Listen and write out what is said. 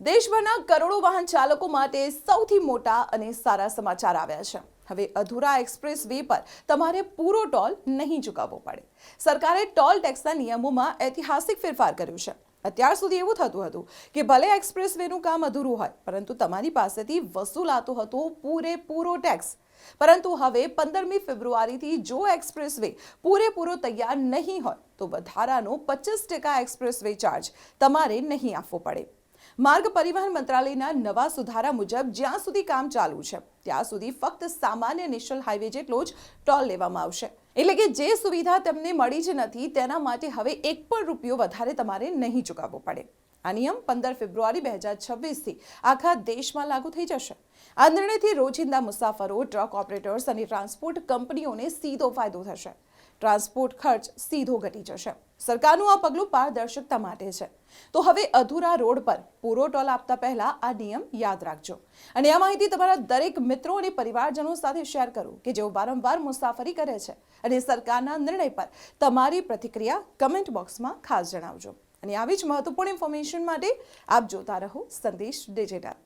દેશભરના કરોડો વાહન ચાલકો માટે સૌથી મોટા અને સારા સમાચાર આવ્યા છે। હવે અધૂરા એક્સપ્રેસ વે પર તમારે પૂરો ટોલ નહીં ચૂકવવો પડે। સરકારે ટોલ ટેક્સના નિયમોમાં ઐતિહાસિક ફેરફાર કર્યો છે। અત્યાર સુધી એવું થતું હતું કે ભલે એક્સપ્રેસ વેનું કામ અધૂરું હોય પરંતુ તમારી પાસેથી વસૂલાતો હતો પૂરેપૂરો ટેક્સ। પરંતુ હવે 15મી ફેબ્રુઆરીથી જો એક્સપ્રેસ વે પૂરેપૂરો તૈયાર નહીં હોય તો વધારાનો 25% એક્સપ્રેસ વે ચાર્જ તમારે નહીં આપવો પડે। માર્ગ પરિવહન મંત્રાલયના નવા સુધારા મુજબ જ્યાં સુધી કામ ચાલુ છે ત્યાં સુધી ફક્ત સામાન્ય નેશનલ હાઈવે જેટલો જ ટોલ લેવામાં આવશે। એટલે કે જે સુવિધા તમને મળી જ નથી તેના માટે હવે એક પણ રૂપિયો વધારે તમારે નહીં ચૂકવવો પડે। આ નિયમ 15 ફેબ્રુઆરી 2026થી આખા દેશમાં લાગુ થઈ જશે। આ નિર્ણયથી રોજિંદા મુસાફરો, ટ્રક ઓપરેટર્સ અને ટ્રાન્સપોર્ટ કંપનીઓને સીધો ફાયદો થશે। ટ્રાન્સપોર્ટ ખર્ચ સીધો ઘટી જશે। સરકારનું આ પગલું પારદર્શકતા માટે છે। તો હવે અધૂરા રોડ પર પૂરો ટોલ આપતા પહેલા આ નિયમ યાદ રાખજો અને આ માહિતી તમારા દરેક મિત્રો અને પરિવારજનો સાથે શેર કરો કે જેઓ વારંવાર મુસાફરી કરે છે। અને સરકારના નિર્ણય પર તમારી પ્રતિક્રિયા કમેન્ટ બોક્સમાં ખાસ જણાવજો। અને આવી જ મહત્વપૂર્ણ ઇન્ફોર્મેશન માટે આપ જોતા રહો સંદેશ ડિજિટલ।